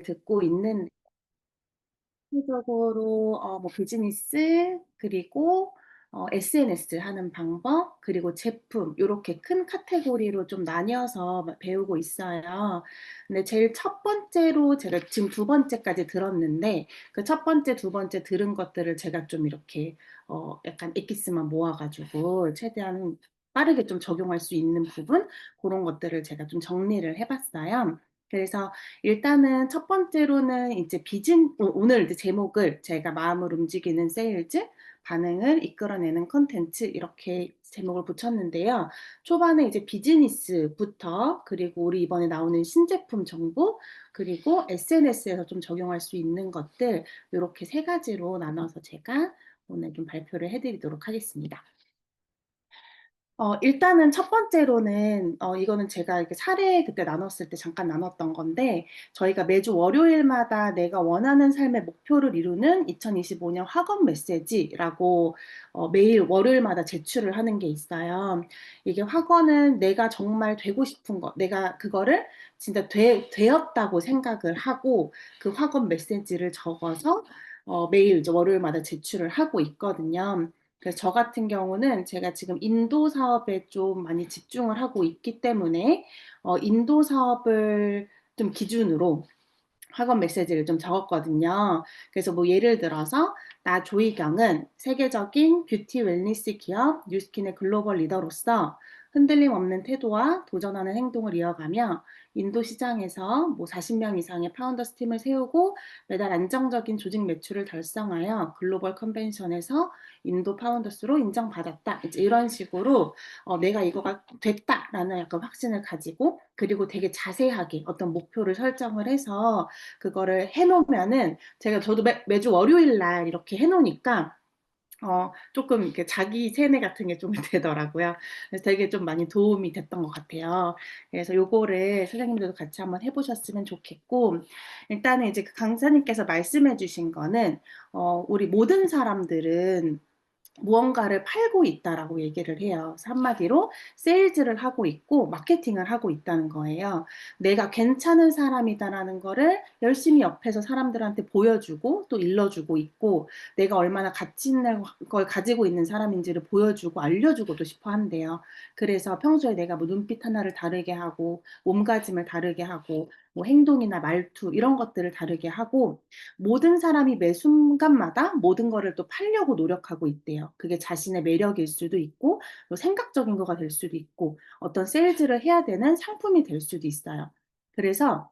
듣고 있는 대표적으로 뭐 비즈니스 그리고 SNS 하는 방법 그리고 제품 요렇게 큰 카테고리로 좀 나뉘어서 배우고 있어요. 근데 제일 첫 번째로 제가 지금 두 번째까지 들었는데 그 첫 번째, 두 번째 들은 것들을 제가 좀 이렇게 약간 엑기스만 모아 가지고 최대한 빠르게 좀 적용할 수 있는 부분 고런 것들을 제가 좀 정리를 해 봤어요. 그래서 일단은 첫 번째로는 이제 오늘 이제 제목을 제가 마음을 움직이는 세일즈, 반응을 이끌어내는 콘텐츠 이렇게 제목을 붙였는데요. 초반에 이제 비즈니스부터 그리고 우리 이번에 나오는 신제품 정보 그리고 SNS에서 좀 적용할 수 있는 것들 요렇게 세 가지로 나눠서 제가 오늘 좀 발표를 해 드리도록 하겠습니다. 일단은 첫 번째로는 이거는 제가 이렇게 사례 그때 나눴을 때 잠깐 나눴던 건데 저희가 매주 월요일마다 내가 원하는 삶의 목표를 이루는 2025년 학원 메시지라고 매일 월요일마다 제출을 하는 게 있어요. 이게 학원은 내가 정말 되고 싶은 거, 내가 그거를 진짜 되었다고 생각을 하고 그 학원 메시지를 적어서 매일 이제 월요일마다 제출을 하고 있거든요. 그래서 저 같은 경우는 제가 지금 인도 사업에 좀 많이 집중을 하고 있기 때문에 인도 사업을 좀 기준으로 학원 메시지를 좀 적었거든요. 그래서 뭐 예를 들어서 나 조희경은 세계적인 뷰티 웰니스 기업 뉴스킨의 글로벌 리더로서 흔들림 없는 태도와 도전하는 행동을 이어가며 인도 시장에서 뭐 40명 이상의 파운더스 팀을 세우고 매달 안정적인 조직 매출을 달성하여 글로벌 컨벤션에서 인도 파운더스로 인정받았다. 이제 이런 식으로 내가 이거가 됐다라는 약간 확신을 가지고 그리고 되게 자세하게 어떤 목표를 설정을 해서 그거를 해 놓으면은 저도 매주 월요일 날 이렇게 해 놓으니까 쪼끔 이렇게 자기 세뇌 같은 게 좀 되더라고요. 그래서 되게 좀 많이 도움이 됐던 것 같아요. 그래서 요거를 선생님들도 같이 한번 해 보셨으면 좋겠고 일단은 이제 그 강사님께서 말씀해 주신 거는 우리 모든 사람들은 무언가를 팔고 있다라고 얘기를 해요. 그래서 한마디로 세일즈를 하고 있고 마케팅을 하고 있다는 거예요. 내가 괜찮은 사람이다라는 거를 열심히 옆에서 사람들한테 보여주고 또 일러주고 있고 내가 얼마나 가치 있는 걸 가지고 있는 사람인지를 보여주고 알려주고도 싶어 한대요. 그래서 평소에 내가 뭐 눈빛 하나를 다르게 하고 몸가짐을 다르게 하고 뭐 행동이나 말투 이런 것들을 다르게 하고 모든 사람이 매 순간마다 모든 거를 또 팔려고 노력하고 있대요. 그게 자신의 매력일 수도 있고 또 생각적인 거가 될 수도 있고 어떤 세일즈를 해야 되는 상품이 될 수도 있어요. 그래서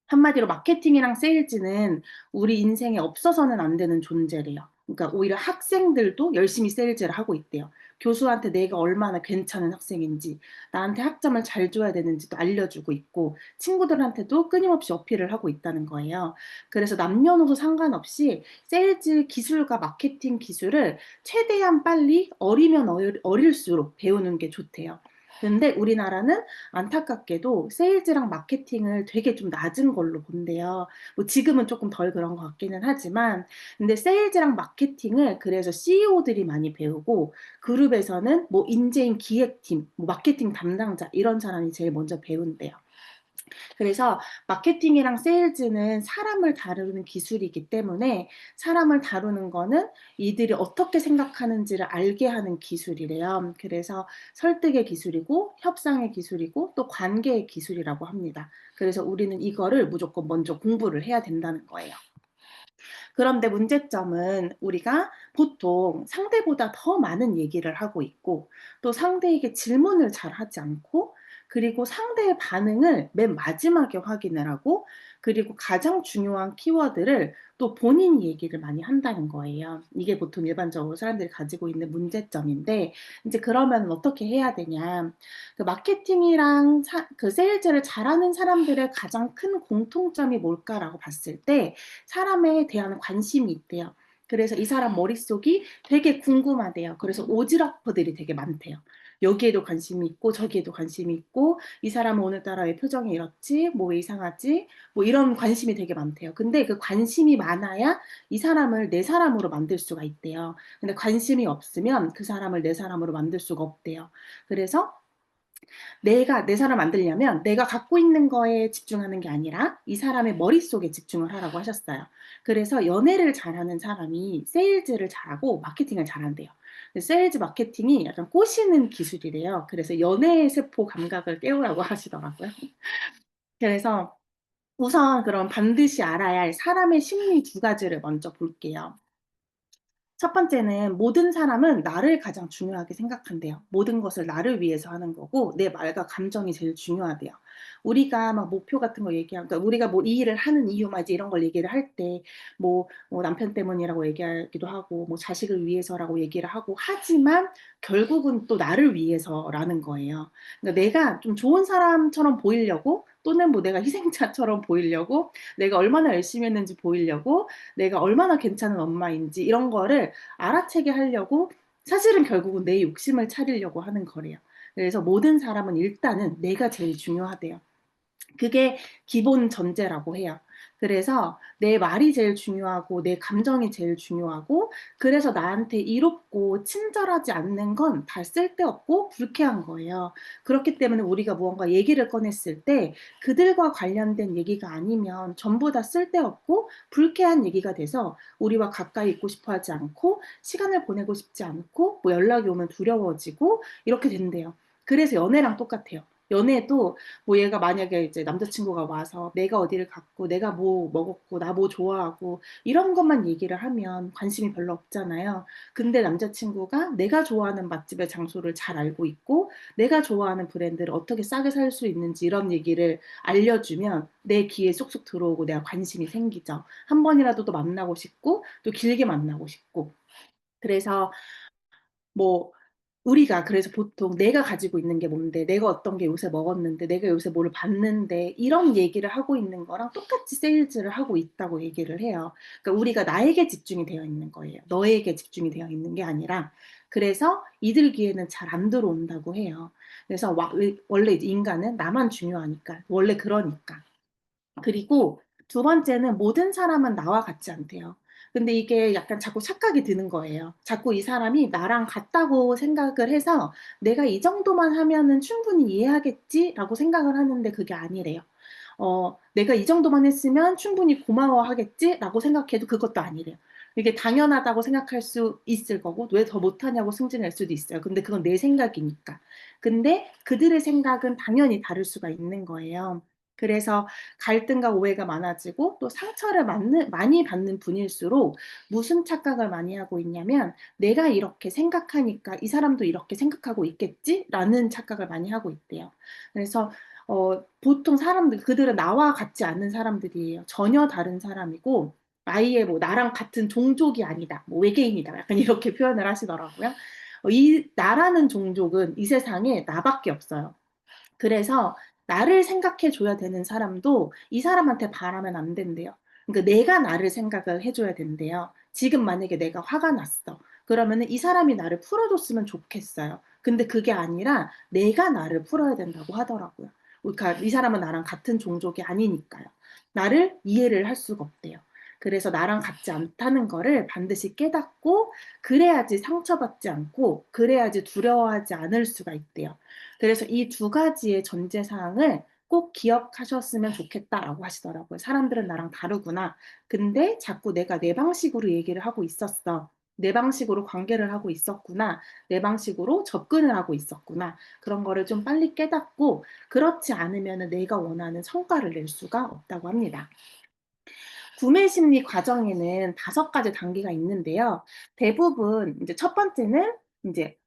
한마디로 마케팅이랑 세일즈는 우리 인생에 없어서는 안 되는 존재래요. 그러니까 오히려 학생들도 열심히 세일즈를 하고 있대요. 교수한테 내가 얼마나 괜찮은 학생인지, 나한테 학점을 잘 줘야 되는지도 알려주고 있고, 친구들한테도 끊임없이 어필을 하고 있다는 거예요. 그래서 남녀노소 상관없이 세일즈 기술과 마케팅 기술을 최대한 빨리 어리면 어릴수록 배우는 게 좋대요. 근데 우리나라는 안타깝게도 세일즈랑 마케팅을 되게 좀 낮은 걸로 본대요. 뭐 지금은 조금 덜 그런 것 같기는 하지만 근데 세일즈랑 마케팅을 그래서 CEO들이 많이 배우고 그룹에서는 뭐 인재인 기획팀, 뭐 마케팅 담당자 이런 사람이 제일 먼저 배운대요. 그래서 마케팅이랑 세일즈는 사람을 다루는 기술이기 때문에 사람을 다루는 거는 이들이 어떻게 생각하는지를 알게 하는 기술이래요. 그래서 설득의 기술이고 협상의 기술이고 또 관계의 기술이라고 합니다. 그래서 우리는 이거를 무조건 먼저 공부를 해야 된다는 거예요. 그런데 문제점은 우리가 보통 상대보다 더 많은 얘기를 하고 있고 또 상대에게 질문을 잘 하지 않고 그리고 상대의 반응을 맨 마지막에 확인을 하고 그리고 가장 중요한 키워드를 또 본인이 얘기를 많이 한다는 거예요. 이게 보통 일반적으로 사람들이 가지고 있는 문제점인데 인제 그러면 어떻게 해야 되냐. 그 마케팅이랑 그 세일즈를 잘하는 사람들의 가장 큰 공통점이 뭘까라고 봤을 때 사람에 대한 관심이 있대요. 그래서 이 사람 머릿속이 되게 궁금하대요. 그래서 오지랖퍼들이 되게 많대요. 여기에도 관심이 있고 저기에도 관심이 있고 이 사람은 오늘따라 왜 표정이 이렇지? 뭐 왜 이상하지? 뭐 이런 관심이 되게 많대요. 근데 그 관심이 많아야 이 사람을 내 사람으로 만들 수가 있대요. 근데 관심이 없으면 그 사람을 내 사람으로 만들 수가 없대요. 그래서 내가 내 사람 만들려면 내가 갖고 있는 거에 집중하는 게 아니라 이 사람의 머릿속에 집중을 하라고 하셨어요. 그래서 연애를 잘하는 사람이 세일즈를 잘하고 마케팅을 잘한대요. 세일즈 마케팅이 약간 꼬시는 기술이래요. 그래서 연애 세포 감각을 깨우라고 하시더라고요. 그래서 우선 그럼 반드시 알아야 할 사람의 심리 두 가지를 먼저 볼게요. 첫 번째는 모든 사람은 나를 가장 중요하게 생각한대요. 모든 것을 나를 위해서 하는 거고 내 말과 감정이 제일 중요하대요. 우리가 막 목표 같은 거 얘기하고 그러니까 우리가 뭐 이 일을 하는 이유 막 이제 이런 걸 얘기를 할 때 뭐 남편 때문이라고 얘기하기도 하고 뭐 자식을 위해서라고 얘기를 하고 하지만 결국은 또 나를 위해서라는 거예요. 그러니까 내가 좀 좋은 사람처럼 보이려고 또는 뭐 내가 희생자처럼 보이려고 내가 얼마나 열심히 했는지 보이려고 내가 얼마나 괜찮은 엄마인지 이런 거를 알아채게 하려고 사실은 결국은 내 욕심을 차리려고 하는 거래요. 그래서 모든 사람은 일단은 내가 제일 중요하대요. 그게 기본 전제라고 해요. 그래서 내 말이 제일 중요하고 내 감정이 제일 중요하고 그래서 나한테 이롭고 친절하지 않는 건 다 쓸데없고 불쾌한 거예요. 그렇기 때문에 우리가 무언가 얘기를 꺼냈을 때 그들과 관련된 얘기가 아니면 전부 다 쓸데없고 불쾌한 얘기가 돼서 우리와 가까이 있고 싶어 하지 않고 시간을 보내고 싶지 않고 뭐 연락이 오면 두려워지고 이렇게 된대요. 그래서 연애랑 똑같아요. 연애도 뭐 얘가 만약에 이제 남자친구가 와서 내가 어디를 갔고 내가 뭐 먹었고 나 뭐 좋아하고 이런 것만 얘기를 하면 관심이 별로 없잖아요. 근데 남자친구가 내가 좋아하는 맛집의 장소를 잘 알고 있고 내가 좋아하는 브랜드를 어떻게 싸게 살 수 있는지 이런 얘기를 알려주면 내 귀에 쏙쏙 들어오고 내가 관심이 생기죠. 한 번이라도 또 만나고 싶고 또 길게 만나고 싶고. 그래서 뭐 우리가 그래서 보통 내가 가지고 있는 게 뭔데, 내가 어떤 게 요새 먹었는데, 내가 요새 뭐를 봤는데, 이런 얘기를 하고 있는 거랑 똑같이 세일즈를 하고 있다고 얘기를 해요. 그러니까 우리가 나에게 집중이 되어 있는 거예요. 너에게 집중이 되어 있는 게 아니라. 그래서 이들 귀에는 잘 안 들어온다고 해요. 그래서 원래 이제 인간은 나만 중요하니까, 원래 그러니까. 그리고 두 번째는 모든 사람은 나와 같지 않대요. 근데 이게 약간 자꾸 착각이 드는 거예요. 자꾸 이 사람이 나랑 같다고 생각을 해서 '내가 이 정도만 하면은 충분히 이해하겠지.'라고 생각을 하는데 그게 아니래요. '내가 이 정도만 했으면 충분히 고마워하겠지.'라고 생각해도 그것도 아니래요. 이게 당연하다고 생각할 수 있을 거고 '왜 더 못하냐.'고 승진할 수도 있어요. 근데 그건 내 생각이니까. 근데 그들의 생각은 당연히 다를 수가 있는 거예요. 그래서 갈등과 오해가 많아지고 또 상처를 많이 받는 분일수록 무슨 착각을 많이 하고 있냐면 '내가 이렇게 생각하니까 이 사람도 이렇게 생각하고 있겠지?'라는 착각을 많이 하고 있대요. 그래서 보통 사람들 그들은 나와 같지 않은 사람들이에요. 전혀 다른 사람이고 아예 뭐 "나랑 같은 종족이 아니다." 뭐 "외계인이다." 약간 이렇게 표현을 하시더라고요. 이 나라는 종족은 이 세상에 나밖에 없어요. 그래서 나를 생각해 줘야 되는 사람도 이 사람한테 바라면 안 된대요. 그러니까 내가 나를 생각을 해 줘야 된대요. 지금 만약에 내가 화가 났어. 그러면은 이 사람이 나를 풀어 줬으면 좋겠어요. 근데 그게 아니라 내가 나를 풀어야 된다고 하더라고요. 그러니까 이 사람은 나랑 같은 종족이 아니니까요. 나를 이해를 할 수가 없대요. 그래서 나랑 같지 않다는 거를 반드시 깨닫고 그래야지 상처받지 않고 그래야지 두려워하지 않을 수가 있대요. 그래서 이 두 가지의 전제 사항을 꼭 기억하셨으면 좋겠다라고 하시더라고요. "사람들은 나랑 다르구나. 근데 자꾸 내가 내 방식으로 얘기를 하고 있었어. 내 방식으로 관계를 하고 있었구나. 내 방식으로 접근을 하고 있었구나." 그런 거를 좀 빨리 깨닫고 그렇지 않으면은 내가 원하는 성과를 낼 수가 없다고 합니다. 구매 심리 과정에는 5가지 단계가 있는데요. 대부분 인제 첫 번째는 인제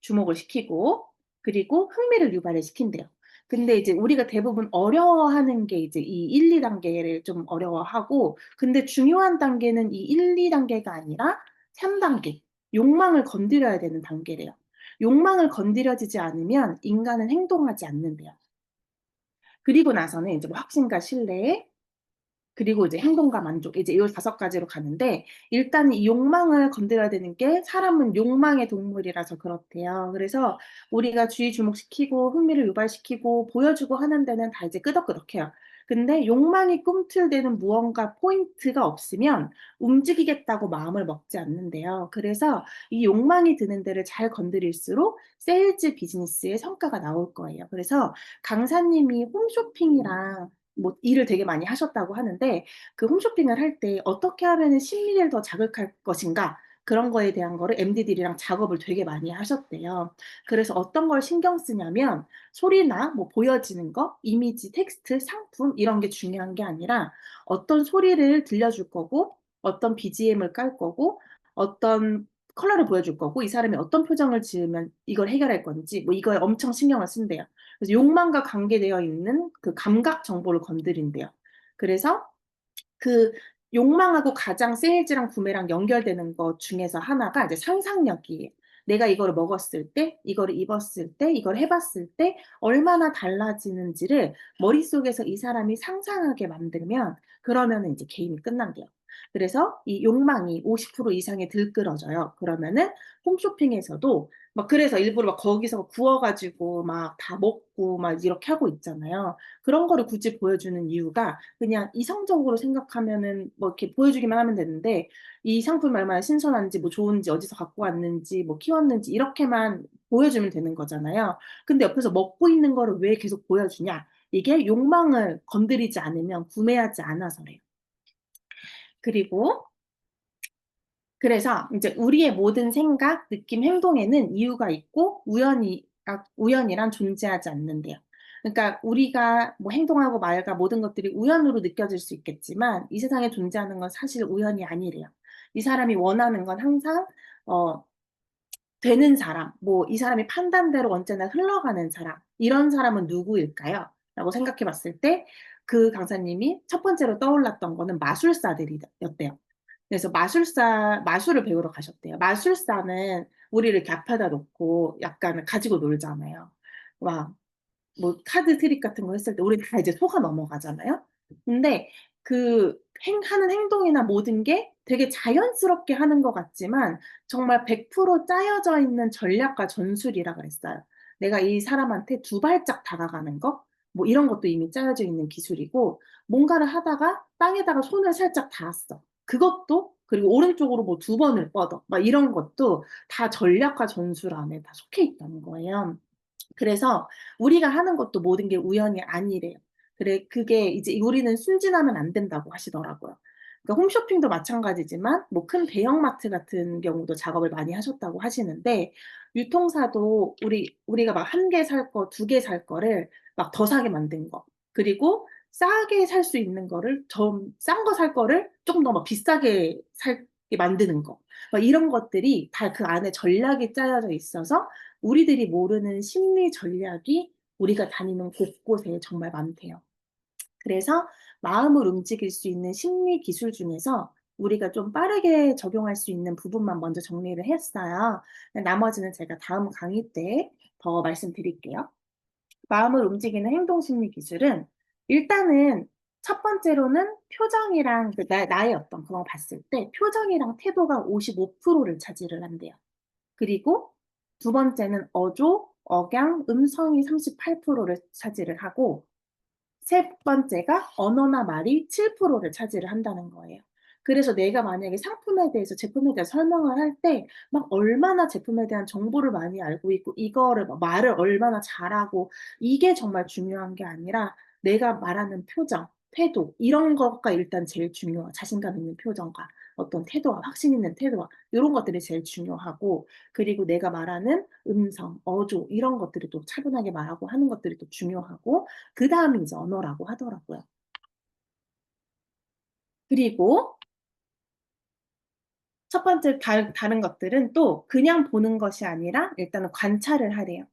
주목을 시키고 그리고 흥미를 유발을 시킨대요. 근데 이제 우리가 대부분 어려워하는 게 이제 이 1-2 단계를 좀 어려워하고 근데 중요한 단계는 이 1-2 단계가 아니라 3 단계 욕망을 건드려야 되는 단계래요. 욕망을 건드려지지 않으면 인간은 행동하지 않는대요. 그리고 나서는 인제 뭐 확신과 신뢰 그리고 이제 행동과 만족 이제 요 5가지로 가는데 일단 이 욕망을 건드려야 되는 게 사람은 욕망의 동물이라서 그렇대요. 그래서 우리가 주의 주목시키고 흥미를 유발시키고 보여주고 하는 데는 다 이제 끄덕끄덕해요. 근데 욕망이 꿈틀대는 무언가 포인트가 없으면 움직이겠다고 마음을 먹지 않는데요. 그래서 이 욕망이 드는 데를 잘 건드릴수록 세일즈 비즈니스의 성과가 나올 거예요. 그래서 강사님이 홈쇼핑이랑 뭐 일을 되게 많이 하셨다고 하는데 그 홈쇼핑을 할 때 어떻게 하면은 심리를 더 자극할 것인가 그런 거에 대한 거를 MD들이랑 작업을 되게 많이 하셨대요. 그래서 어떤 걸 신경 쓰냐면 소리나 뭐 보여지는 거, 이미지, 텍스트, 상품 이런 게 중요한 게 아니라 어떤 소리를 들려줄 거고 어떤 BGM을 깔 거고 어떤 컬러를 보여줄 거고 이 사람이 어떤 표정을 지으면 이걸 해결할 건지 뭐 이거에 엄청 신경을 쓴대요. 그래서 욕망과 관계되어 있는 그 감각 정보를 건드린대요. 그래서 그 욕망하고 가장 세일즈랑 구매랑 연결되는 것 중에서 하나가 이제 상상력이에요. 내가 이거를 먹었을 때, 이거를 입었을 때, 이걸 해봤을 때 얼마나 달라지는지를 머릿속에서 이 사람이 상상하게 만들면 그러면은 이제 게임이 끝난대요. 그래서 이 욕망이 50% 이상에 들끓어져요. 그러면은 홈쇼핑에서도 막 그래서 일부러 막 거기서 구워가지고 막 다 먹고 막 이렇게 하고 있잖아요. 그런 거를 굳이 보여주는 이유가 그냥 이성적으로 생각하면은 뭐 이렇게 보여주기만 하면 되는데 이 상품이 얼마나 신선한지 뭐 좋은지 어디서 갖고 왔는지 뭐 키웠는지 이렇게만 보여주면 되는 거잖아요. 근데 옆에서 먹고 있는 거를 왜 계속 보여주냐? 이게 욕망을 건드리지 않으면 구매하지 않아서래요. 그리고 그래서 이제 우리의 모든 생각, 느낌, 행동에는 이유가 있고 우연이란 존재하지 않는데요. 그러니까 우리가 뭐 행동하고 말과 모든 것들이 우연으로 느껴질 수 있겠지만 이 세상에 존재하는 건 사실 우연이 아니래요. 이 사람이 원하는 건 항상 어, 되는 사람, 뭐 이 사람이 판단대로 언제나 흘러가는 사람, 이런 사람은 누구일까요? 라고 생각해 봤을 때 그 강사님이 첫 번째로 떠올랐던 거는 마술사들이었대요. 그래서 마술을 배우러 가셨대요. 마술사는 우리를 이렇게 앞에다 놓고 약간 가지고 놀잖아요. 막 뭐 카드 트릭 같은 거 했을 때 우리 다 이제 속아 넘어가잖아요. 근데 그 하는 행동이나 모든 게 되게 자연스럽게 하는 것 같지만 정말 100% 짜여져 있는 전략과 전술이라 그랬어요. 내가 이 사람한테 두 발짝 다가가는 거, 뭐 이런 것도 이미 짜여져 있는 기술이고 뭔가를 하다가 땅에다가 손을 살짝 닿았어. 그것도 그리고 오른쪽으로 뭐 두 번을 뻗어. 막 이런 것도 다 전략과 전술 안에 다 속해 있다는 거예요. 그래서 우리가 하는 것도 모든 게 우연이 아니래요. 그래, 그게 이제 우리는 순진하면 안 된다고 하시더라고요. 그러니까 홈쇼핑도 마찬가지지만 뭐 큰 대형마트 같은 경우도 작업을 많이 하셨다고 하시는데 유통사도 우리가 막 한 개 살 거, 두 개 살 거를 막 더 사게 만든 거. 그리고 싸게 살 수 있는 거를 좀 싼 거 살 거를 조금 더 막 비싸게 살게 만드는 거. 막 이런 것들이 다 그 안에 전략이 짜여져 있어서 우리들이 모르는 심리 전략이 우리가 다니는 곳곳에 정말 많대요. 그래서 마음을 움직일 수 있는 심리 기술 중에서 우리가 좀 빠르게 적용할 수 있는 부분만 먼저 정리를 했어요. 나머지는 제가 다음 강의 때 더 말씀드릴게요. 마음을 움직이는 행동 심리 기술은 일단은 첫 번째로는 표정이랑 나의 어떤 그런 거 봤을 때 표정이랑 태도가 55%를 차지를 한대요. 그리고 두 번째는 어조, 억양, 음성이 38%를 차지를 하고 세 번째가 언어나 말이 7%를 차지를 한다는 거예요. 그래서 내가 만약에 상품에 대해서 제품에 대해서 설명을 할 때 막 얼마나 제품에 대한 정보를 많이 알고 있고 이거를 막 말을 얼마나 잘하고 이게 정말 중요한 게 아니라 내가 말하는 표정, 태도 이런 거가 일단 제일 중요해요. 자신감 있는 표정과 어떤 태도와 확신 있는 태도와 이런 것들이 제일 중요하고 그리고 내가 말하는 음성, 어조 이런 것들이 또 차분하게 말하고 하는 것들이 또 중요하고 그다음이 이제 언어라고 하더라고요. 그리고 첫 번째 다른 것들은 또 그냥 보는 것이 아니라 일단은 관찰을 하래요.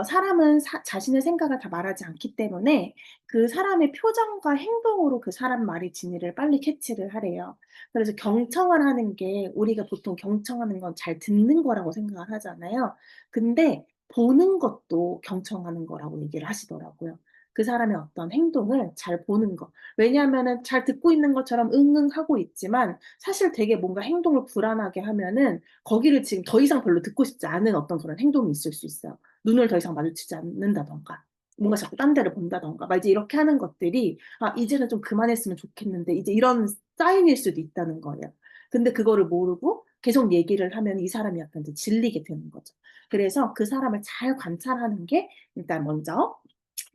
사람은 자신의 생각을 다 말하지 않기 때문에 그 사람의 표정과 행동으로 그 사람 말의 진위를 빨리 캐치를 하래요. 그래서 경청을 하는 게 우리가 보통 경청하는 건 잘 듣는 거라고 생각을 하잖아요. 근데 보는 것도 경청하는 거라고 얘기를 하시더라고요. 그 사람의 어떤 행동을 잘 보는 거. 왜냐하면은 잘 듣고 있는 것처럼 응응 하고 있지만 사실 되게 뭔가 행동을 불안하게 하면은 거기를 지금 더 이상 별로 듣고 싶지 않은 어떤 그런 행동이 있을 수 있어요. 눈을 더 이상 마주치지 않는다던가. 뭔가 자꾸 딴 데를 본다던가 막 이제 이렇게 하는 것들이 아 이제는 좀 그만했으면 좋겠는데 이제 이런 사인일 수도 있다는 거예요. 근데 그거를 모르고 계속 얘기를 하면 이 사람이 약간 이제 질리게 되는 거죠. 그래서 그 사람을 잘 관찰하는 게 일단 먼저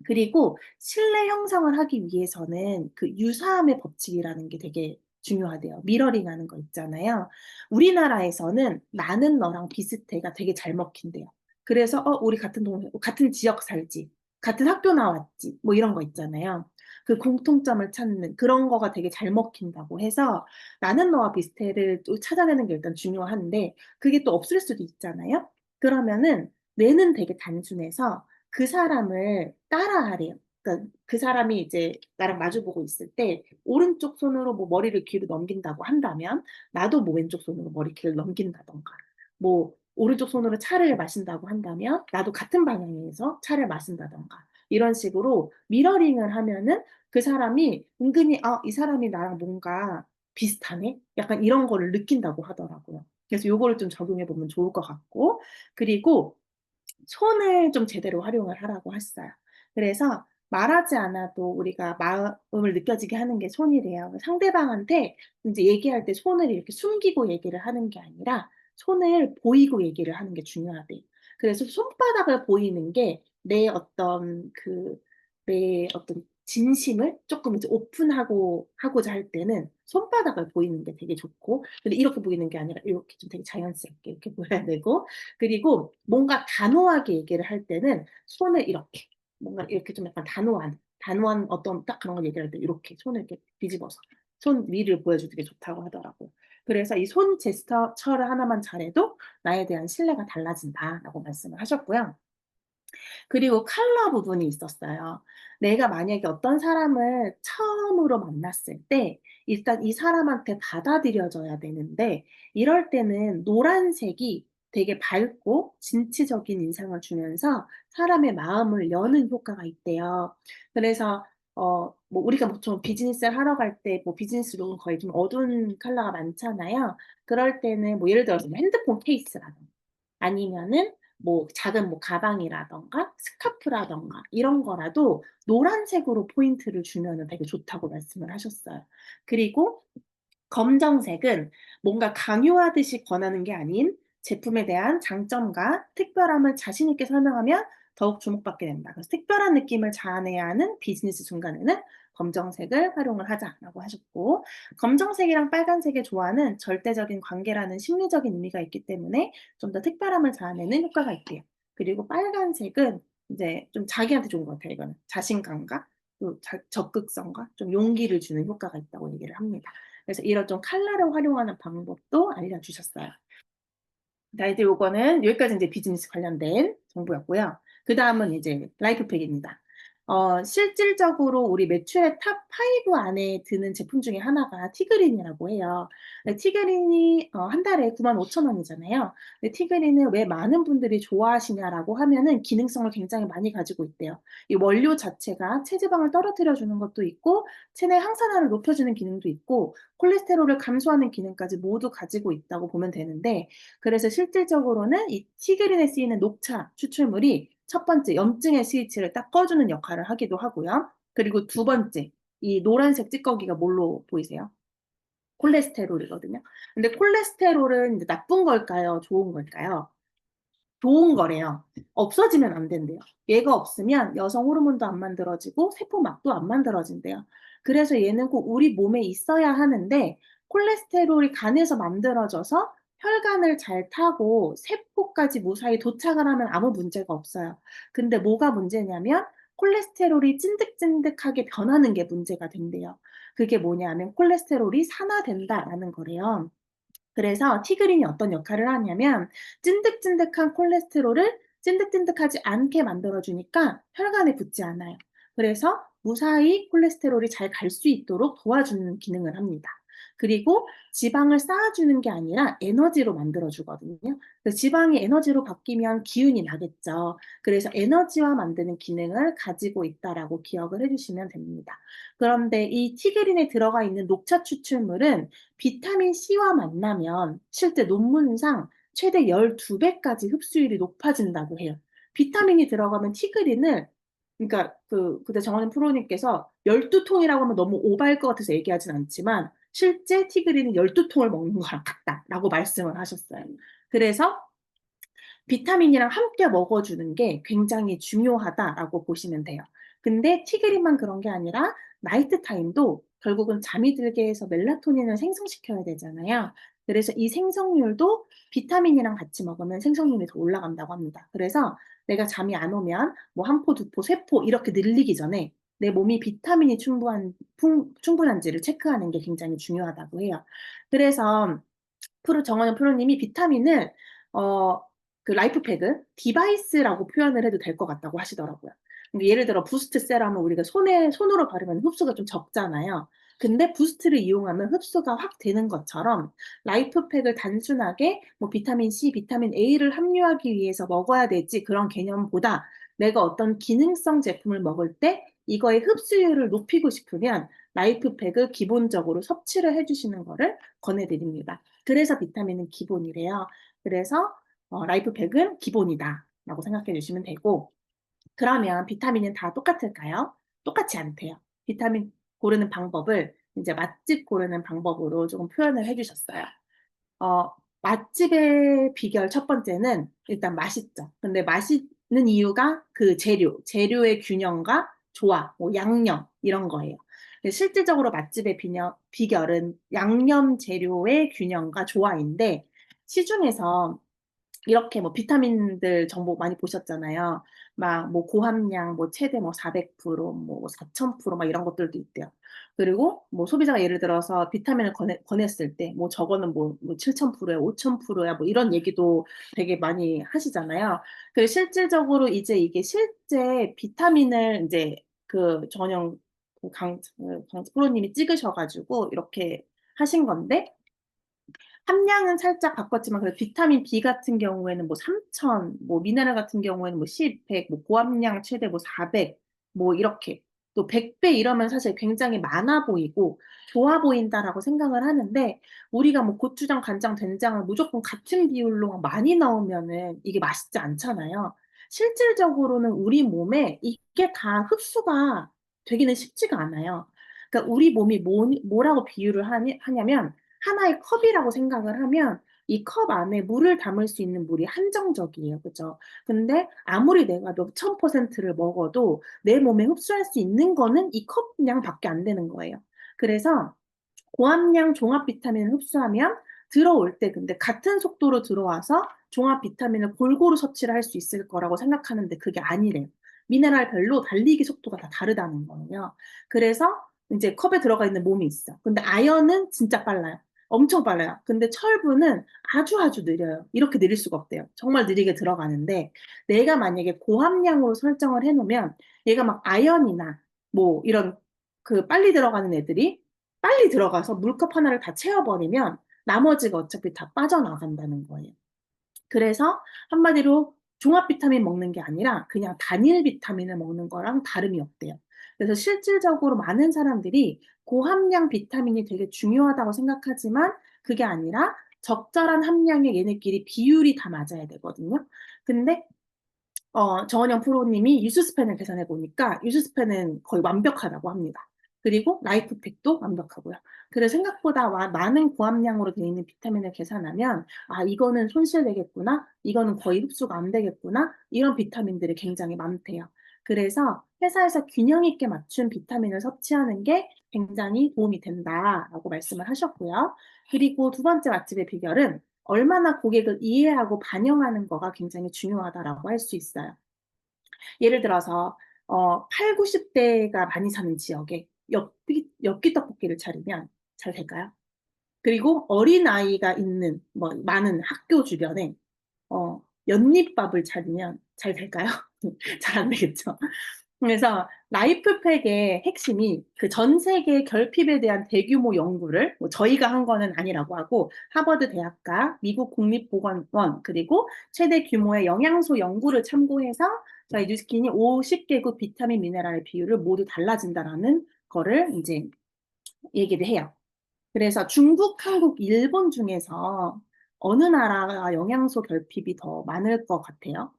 그리고 신뢰 형성을 하기 위해서는 그 유사함의 법칙이라는 게 되게 중요하대요. 미러링 하는 거 있잖아요. 우리나라에서는 나는 너랑 비슷해가 되게 잘 먹힌대요. 그래서 우리 같은 동네, 같은 지역 살지, 같은 학교 나왔지, 뭐 이런 거 있잖아요. 그 공통점을 찾는 그런 거가 되게 잘 먹힌다고 해서 나는 너와 비슷해를 또 찾아내는 게 일단 중요한데 그게 또 없을 수도 있잖아요. 그러면은 뇌는 되게 단순해서 그 사람을 따라하래요. 그러니까 그 사람이 이제 나랑 마주보고 있을 때 오른쪽 손으로 뭐 머리를 귀로 넘긴다고 한다면 나도 뭐 왼쪽 손으로 머리 귀를 넘긴다던가 뭐 오른쪽 손으로 차를 마신다고 한다면 나도 같은 방향에서 차를 마신다던가 이런 식으로 미러링을 하면은 그 사람이 은근히 아, 이 사람이 나랑 뭔가 비슷하네? 약간 이런 거를 느낀다고 하더라고요. 그래서 요거를 좀 적용해 보면 좋을 것 같고 그리고 손을 좀 제대로 활용을 하라고 했어요. 그래서 말하지 않아도 우리가 마음을 느껴지게 하는 게 손이래요. 상대방한테 이제 얘기할 때 손을 이렇게 숨기고 얘기를 하는 게 아니라 손을 보이고 얘기를 하는 게 중요하대. 그래서 손바닥을 보이는 게 내 어떤 진심을 조금 이제 오픈하고 하고자 할 때는 손바닥을 보이는 게 되게 좋고, 근데 이렇게 보이는 게 아니라 이렇게 좀 되게 자연스럽게 이렇게 보여야 되고, 그리고 뭔가 단호하게 얘기를 할 때는 손을 이렇게 뭔가 이렇게 좀 약간 단호한 어떤 딱 그런 걸 얘기할 때 이렇게 손을 이렇게 뒤집어서 손 위를 보여주는 게 좋다고 하더라고요. 그래서 이 손 제스처를 하나만 잘해도 나에 대한 신뢰가 달라진다라고 말씀을 하셨고요. 그리고 컬러 부분이 있었어요. 내가 만약에 어떤 사람을 처음으로 만났을 때 일단 이 사람한테 받아들여져야 되는데 이럴 때는 노란색이 되게 밝고 진취적인 인상을 주면서 사람의 마음을 여는 효과가 있대요. 그래서 뭐 우리가 보통 비즈니스를 하러 갈 때 뭐 비즈니스룩은 거의 좀 어두운 컬러가 많잖아요. 그럴 때는 뭐 예를 들어서 뭐 핸드폰 케이스라든가 아니면은 뭐 작은 뭐 가방이라던가 스카프라던가 이런 거라도 노란색으로 포인트를 주면은 되게 좋다고 말씀을 하셨어요. 그리고 검정색은 뭔가 강요하듯이 권하는 게 아닌 제품에 대한 장점과 특별함을 자신 있게 설명하면 더욱 주목받게 된다. 그래서 특별한 느낌을 자아내야 하는 비즈니스 순간에는 검정색을 활용을 하자라고 하셨고, 검정색이랑 빨간색의 조화는 절대적인 관계라는 심리적인 의미가 있기 때문에 좀 더 특별함을 자아내는 효과가 있대요. 그리고 빨간색은 이제 좀 자기한테 좋은 것 같아요. 이거는 자신감과 또 적극성과 좀 용기를 주는 효과가 있다고 얘기를 합니다. 그래서 이런 좀 컬러를 활용하는 방법도 알려주셨어요. 자, 이제 요거는 여기까지 이제 비즈니스 관련된 정보였고요. 그 다음은 이제 라이프팩입니다. 실질적으로 우리 매출의 탑 5 안에 드는 제품 중에 하나가 티그린이라고 해요. 티그린이 한 달에 95,000원이잖아요. 근데 티그린을 왜 많은 분들이 좋아하시냐라고 하면은 기능성을 굉장히 많이 가지고 있대요. 이 원료 자체가 체지방을 떨어뜨려 주는 것도 있고 체내 항산화를 높여주는 기능도 있고 콜레스테롤을 감소하는 기능까지 모두 가지고 있다고 보면 되는데 그래서 실질적으로는 이 티그린에 쓰이는 녹차 추출물이 첫 번째 염증의 스위치를 딱 꺼주는 역할을 하기도 하고요. 그리고 두 번째, 이 노란색 찌꺼기가 뭘로 보이세요? 콜레스테롤이거든요. 근데 콜레스테롤은 이제 나쁜 걸까요? 좋은 걸까요? 좋은 거래요. 없어지면 안 된대요. 얘가 없으면 여성 호르몬도 안 만들어지고 세포막도 안 만들어진대요. 그래서 얘는 꼭 우리 몸에 있어야 하는데 콜레스테롤이 간에서 만들어져서 혈관을 잘 타고 세포까지 무사히 도착을 하면 아무 문제가 없어요. 근데 뭐가 문제냐면 콜레스테롤이 찐득찐득하게 변하는 게 문제가 된대요. 그게 뭐냐면 콜레스테롤이 산화된다라는 거래요. 그래서 티그린이 어떤 역할을 하냐면 찐득찐득한 콜레스테롤을 찐득찐득하지 않게 만들어주니까 혈관에 붙지 않아요. 그래서 무사히 콜레스테롤이 잘 갈 수 있도록 도와주는 기능을 합니다. 그리고 지방을 쌓아주는 게 아니라 에너지로 만들어주거든요. 그래서 지방이 에너지로 바뀌면 기운이 나겠죠. 그래서 에너지화 만드는 기능을 가지고 있다라고 기억을 해주시면 됩니다. 그런데 이 티그린에 들어가 있는 녹차 추출물은 비타민 C와 만나면 실제 논문상 최대 12배까지 흡수율이 높아진다고 해요. 비타민이 들어가면 티그린을 그러니까 그때 정원영 프로님께서 12통이라고 하면 너무 오버할 것 같아서 얘기하진 않지만 실제 티그린은 12통을 먹는 거랑 같다라고 말씀을 하셨어요. 그래서 비타민이랑 함께 먹어주는 게 굉장히 중요하다라고 보시면 돼요. 근데 티그린만 그런 게 아니라 나이트 타임도 결국은 잠이 들게 해서 멜라토닌을 생성시켜야 되잖아요. 그래서 이 생성률도 비타민이랑 같이 먹으면 생성률이 더 올라간다고 합니다. 그래서 내가 잠이 안 오면 뭐 한 포, 두 포, 세 포 이렇게 늘리기 전에 내 몸이 비타민이 충분한지를 체크하는 게 굉장히 중요하다고 해요. 그래서 정원영 프로님이 비타민을 어, 그 라이프팩을 디바이스라고 표현을 해도 될 것 같다고 하시더라고요. 근데 예를 들어 부스트 세럼은 우리가 손으로 바르면 흡수가 좀 적잖아요. 근데 부스트를 이용하면 흡수가 확 되는 것처럼 라이프팩을 단순하게 뭐 비타민 C, 비타민 A를 함유하기 위해서 먹어야 되지 그런 개념보다 내가 어떤 기능성 제품을 먹을 때 이거의 흡수율을 높이고 싶으면 라이프팩을 기본적으로 섭취를 해주시는 거를 권해드립니다. 그래서 비타민은 기본이래요. 그래서 라이프팩은 기본이다 라고 생각해 주시면 되고, 그러면 비타민은 다 똑같을까요? 똑같지 않대요. 비타민 고르는 방법을 이제 맛집 고르는 방법으로 조금 표현을 해주셨어요. 맛집의 비결 첫 번째는 일단 맛있죠. 근데 맛있는 이유가 그 재료의 균형과 조화, 뭐 양념 이런 거예요. 실질적으로 맛집의 비결은 양념 재료의 균형과 조화인데 시중에서 이렇게 뭐 비타민들 정보 많이 보셨잖아요. 막 뭐 고함량 뭐 최대 뭐 400%, 뭐 4000%막 이런 것들도 있대요. 그리고 뭐 소비자가 예를 들어서 비타민을 권했을 때 뭐 저거는 뭐 7000%야, 5000%야 뭐 이런 얘기도 되게 많이 하시잖아요. 그 실질적으로 이제 이게 실제 비타민을 이제 그 전용 강 프로님이 찍으셔가지고 이렇게 하신 건데 함량은 살짝 바꿨지만 그래도 비타민 B 같은 경우에는 뭐 3000, 뭐 미네랄 같은 경우에는 뭐 10, 100, 뭐 고함량 최대 뭐 400, 뭐 이렇게 또 100배 이러면 사실 굉장히 많아 보이고 좋아 보인다라고 생각을 하는데 우리가 뭐 고추장, 간장, 된장을 무조건 같은 비율로 많이 넣으면은 이게 맛있지 않잖아요. 실질적으로는 우리 몸에 이게 다 흡수가 되기는 쉽지가 않아요. 그러니까 우리 몸이 뭐라고 비유를 하냐면 하나의 컵이라고 생각을 하면 이 컵 안에 물을 담을 수 있는 물이 한정적이에요. 그죠? 근데 아무리 내가 몇천 퍼센트를 먹어도 내 몸에 흡수할 수 있는 거는 이 컵량밖에 안 되는 거예요. 그래서 고함량 종합 비타민을 흡수하면 들어올 때 근데 같은 속도로 들어와서 종합 비타민을 골고루 섭취를 할 수 있을 거라고 생각하는데 그게 아니래요. 미네랄별로 달리기 속도가 다 다르다는 거예요. 그래서 이제 컵에 들어가 있는 몸이 있어. 근데 아연은 진짜 빨라요. 엄청 빨라요. 근데 철분은 아주 아주 느려요. 이렇게 느릴 수가 없대요. 정말 느리게 들어가는데 내가 만약에 고함량으로 설정을 해놓으면 얘가 막 아연이나 뭐 이런 그 빨리 들어가는 애들이 빨리 들어가서 물컵 하나를 다 채워버리면 나머지가 어차피 다 빠져나간다는 거예요. 그래서 한마디로 종합 비타민 먹는 게 아니라 그냥 단일 비타민을 먹는 거랑 다름이 없대요. 그래서 실질적으로 많은 사람들이 고함량 비타민이 되게 중요하다고 생각하지만 그게 아니라 적절한 함량의 얘네끼리 비율이 다 맞아야 되거든요. 근데 정원영 프로님이 유스스펜을 계산해 보니까 유스스펜은 거의 완벽하다고 합니다. 그리고 라이프팩도 완벽하고요. 그래서 생각보다 많은 고함량으로 되어 있는 비타민을 계산하면 아 이거는 손실되겠구나, 이거는 거의 흡수가 안 되겠구나 이런 비타민들이 굉장히 많대요. 그래서 회사에서 균형 있게 맞춘 비타민을 섭취하는 게 굉장히 도움이 된다라고 말씀을 하셨고요. 그리고 두 번째 맛집의 비결은 얼마나 고객을 이해하고 반영하는 거가 굉장히 중요하다라고 할 수 있어요. 예를 들어서 8, 90대가 많이 사는 지역에 엽기 떡볶이를 차리면 잘 될까요? 그리고 어린아이가 있는 뭐 많은 학교 주변에 연잎밥을 차리면 잘 될까요? 잘 안 되겠죠. 그래서 라이프팩의 핵심이 그 전 세계 결핍에 대한 대규모 연구를 뭐 저희가 한 거는 아니라고 하고 하버드 대학과 미국 국립보건원 그리고 최대 규모의 영양소 연구를 참고해서 저희 뉴스킨이 50개국 비타민 미네랄의 비율을 모두 달라진다라는 거를 이제 얘기를 해요. 그래서 중국, 한국, 일본 중에서 어느 나라가 영양소 결핍이 더 많을 것 같아요?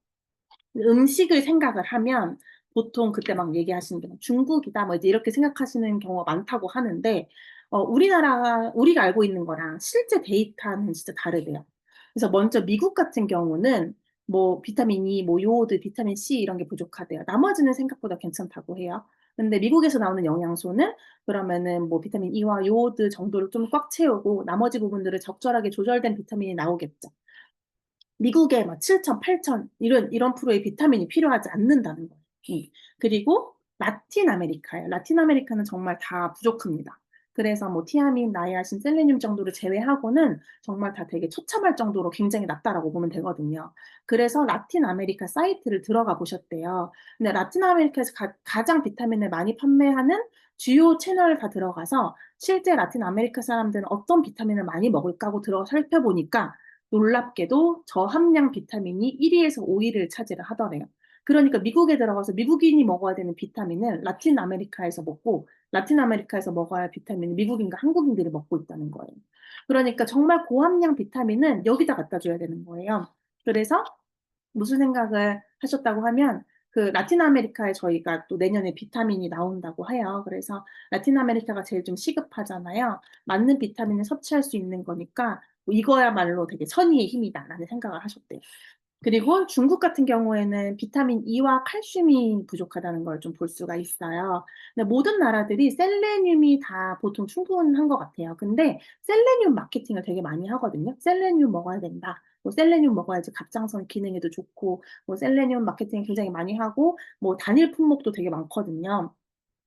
음식을 생각을 하면 보통 그때 막 얘기하시는 게 중국이다 뭐 이제 이렇게 생각하시는 경우가 많다고 하는데 우리가 알고 있는 거랑 실제 데이터는 진짜 다르대요. 그래서 먼저 미국 같은 경우는 뭐 비타민 E, 뭐 요오드, 비타민 C 이런 게 부족하대요. 나머지는 생각보다 괜찮다고 해요. 근데 미국에서 나오는 영양소는 그러면은 뭐 비타민 E와 요오드 정도를 좀 꽉 채우고 나머지 부분들을 적절하게 조절된 비타민이 나오겠죠. 미국에 막 7천, 8천 이런 프로의 비타민이 필요하지 않는다는 거예요. 그리고 라틴 아메리카예요. 라틴 아메리카는 정말 다 부족합니다. 그래서 뭐 티아민, 나이아신, 셀레늄 정도를 제외하고는 정말 다 되게 처참할 정도로 굉장히 낮다라고 보면 되거든요. 그래서 라틴 아메리카 사이트를 들어가 보셨대요. 근데 라틴 아메리카에서 가장 비타민을 많이 판매하는 주요 채널을 다 들어가서 실제 라틴 아메리카 사람들은 어떤 비타민을 많이 먹을까 하고 들어 살펴보니까 놀랍게도 저함량 비타민이 1위에서 5위를 차지를 하더래요. 그러니까 미국에 들어가서 미국인이 먹어야 되는 비타민을 라틴 아메리카에서 먹고 라틴 아메리카에서 먹어야 할 비타민을 미국인과 한국인들이 먹고 있다는 거예요. 그러니까 정말 고함량 비타민은 여기다 갖다 줘야 되는 거예요. 그래서 무슨 생각을 하셨다고 하면 그 라틴 아메리카에 저희가 또 내년에 비타민이 나온다고 해요. 그래서 라틴 아메리카가 제일 좀 시급하잖아요. 맞는 비타민을 섭취할 수 있는 거니까 뭐 이거야말로 되게 선의의 힘이다라는 생각을 하셨대요. 그리고 중국 같은 경우에는 비타민 E와 칼슘이 부족하다는 걸 좀 볼 수가 있어요. 근데 모든 나라들이 셀레늄이 다 보통 충분한 것 같아요. 근데 셀레늄 마케팅을 되게 많이 하거든요. 셀레늄 먹어야 된다. 뭐 셀레늄 먹어야지 갑상선 기능에도 좋고, 뭐 셀레늄 마케팅 굉장히 많이 하고, 뭐 단일 품목도 되게 많거든요.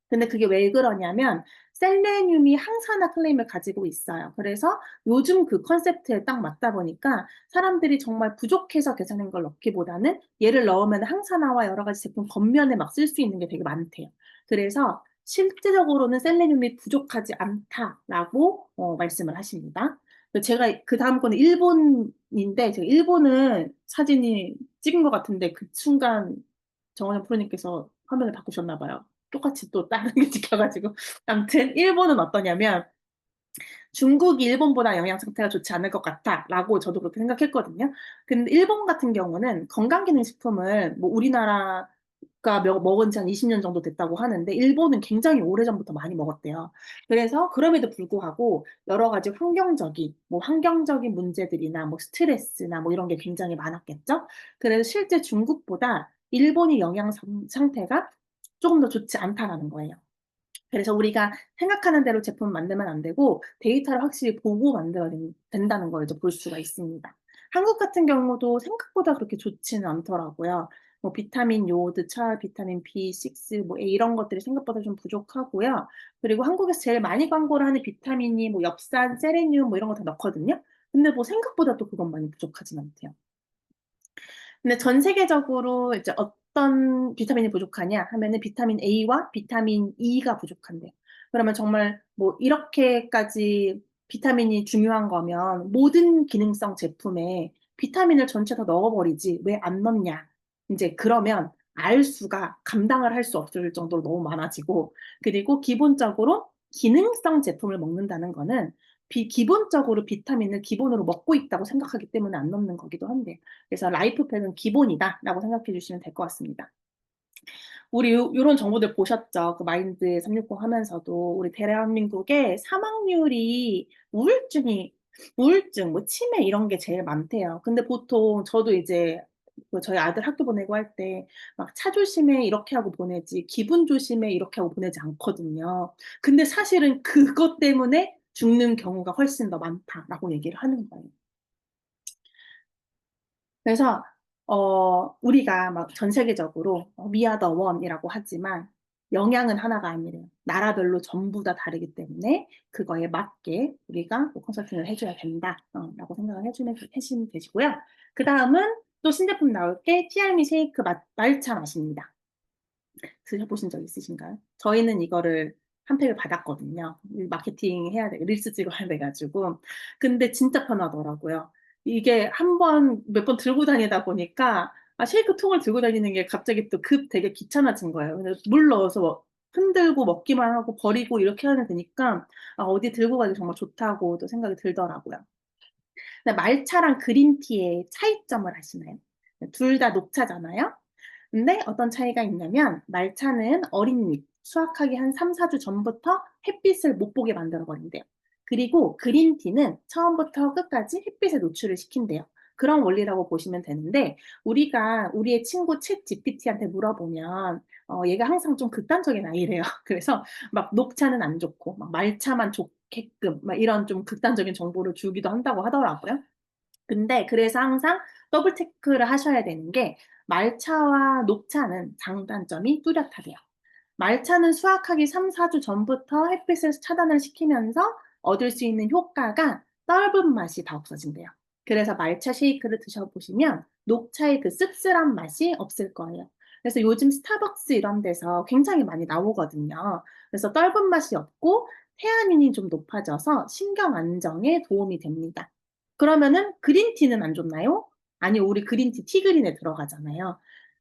근데 그게 왜 그러냐면 셀레늄이 항산화 클레임을 가지고 있어요. 그래서 요즘 그 컨셉트에 딱 맞다 보니까 사람들이 정말 부족해서 계산한 걸 넣기보다는 얘를 넣으면 항산화와 여러 가지 제품 겉면에 막 쓸 수 있는 게 되게 많대요. 그래서 실제적으로는 셀레늄이 부족하지 않다라고 말씀을 하십니다. 제가 그 다음 거는 일본인데 제가 일본은 사진이 찍은 것 같은데 그 순간 정원영 프로님께서 화면을 바꾸셨나 봐요. 똑같이 또 다른 게 찍혀가지고. 아무튼 일본은 어떠냐면 중국이 일본보다 영양 상태가 좋지 않을 것 같다라고 저도 그렇게 생각했거든요. 근데 일본 같은 경우는 건강기능식품을 뭐 우리나라가 먹은 지 한 20년 정도 됐다고 하는데 일본은 굉장히 오래전부터 많이 먹었대요. 그래서 그럼에도 불구하고 여러 가지 환경적인 문제들이나 뭐 스트레스나 뭐 이런 게 굉장히 많았겠죠. 그래서 실제 중국보다 일본의 영양 상태가 조금 더 좋지 않다라는 거예요. 그래서 우리가 생각하는 대로 제품 만들면 안 되고 데이터를 확실히 보고 만들어야 된다는 걸 이제 볼 수가 있습니다. 한국 같은 경우도 생각보다 그렇게 좋지는 않더라고요. 뭐 비타민 요오드, 철, 비타민 B6, 뭐 A 이런 것들이 생각보다 좀 부족하고요. 그리고 한국에서 제일 많이 광고를 하는 비타민이 뭐 엽산, 세레늄 뭐 이런 거 다 넣거든요. 근데 뭐 생각보다 또 그건 많이 부족하진 않대요. 근데 전 세계적으로 이제 어떤 비타민이 부족하냐 하면은 비타민 A와 비타민 E가 부족한데. 그러면 정말 뭐 이렇게까지 비타민이 중요한 거면 모든 기능성 제품에 비타민을 전체 다 넣어버리지 왜 안 넣냐. 이제 그러면 알수가 감당을 할 수 없을 정도로 너무 많아지고 그리고 기본적으로 기능성 제품을 먹는다는 거는 기본적으로 비타민을 기본으로 먹고 있다고 생각하기 때문에 안 넣는 거기도 한데 그래서 라이프팩은 기본이다라고 생각해 주시면 될 것 같습니다. 우리 요런 정보들 보셨죠? 그 마인드 360 하면서도 우리 대한민국의 사망률이 우울증, 뭐 치매 이런 게 제일 많대요. 근데 보통 저도 이제 그 저희 아들 학교 보내고 할 때 막 차 조심해 이렇게 하고 보내지 기분 조심해 이렇게 하고 보내지 않거든요. 근데 사실은 그것 때문에 죽는 경우가 훨씬 더 많다라고 얘기를 하는 거예요. 그래서 우리가 막 전 세계적으로 We are the one이라고 하지만 영양은 하나가 아니래요. 나라별로 전부 다 다르기 때문에 그거에 맞게 우리가 또 컨설팅을 해줘야 된다. 라고 생각을 해주시면 되시고요. 그 다음은 또 신제품 나올 게 티알미 쉐이크 말차 맛입니다. 드셔보신 적 있으신가요? 저희는 이거를 한 팩을 받았거든요. 마케팅 해야 돼, 릴스 찍어야 돼가지고. 근데 진짜 편하더라고요. 이게 몇 번 들고 다니다 보니까, 쉐이크 통을 들고 다니는 게 갑자기 또 되게 귀찮아진 거예요. 근데 물 넣어서 흔들고 먹기만 하고 버리고 이렇게 하면 되니까, 어디 들고 가기 정말 좋다고 또 생각이 들더라고요. 근데 말차랑 그린티의 차이점을 아시나요? 둘 다 녹차잖아요. 근데 어떤 차이가 있냐면 말차는 어린 잎, 수확하기 한 3, 4주 전부터 햇빛을 못 보게 만들어 버린대요. 그리고 그린티는 처음부터 끝까지 햇빛에 노출을 시킨대요. 그런 원리라고 보시면 되는데 우리가 우리의 친구 챗 GPT한테 물어보면 얘가 항상 좀 극단적인 아이래요. 그래서 막 녹차는 안 좋고 막 말차만 좋게끔 막 이런 좀 극단적인 정보를 주기도 한다고 하더라고요. 근데 그래서 항상 더블 체크를 하셔야 되는 게 말차와 녹차는 장단점이 뚜렷하대요. 말차는 수확하기 3, 4주 전부터 햇빛을 차단을 시키면서 얻을 수 있는 효과가 떫은 맛이 다 없어진대요. 그래서 말차 쉐이크를 드셔보시면 녹차의 그 씁쓸한 맛이 없을 거예요. 그래서 요즘 스타벅스 이런 데서 굉장히 많이 나오거든요. 그래서 떫은 맛이 없고 태아닌이 좀 높아져서 신경 안정에 도움이 됩니다. 그러면은 그린티는 안 좋나요? 아니, 우리 그린티 티그린에 들어가잖아요.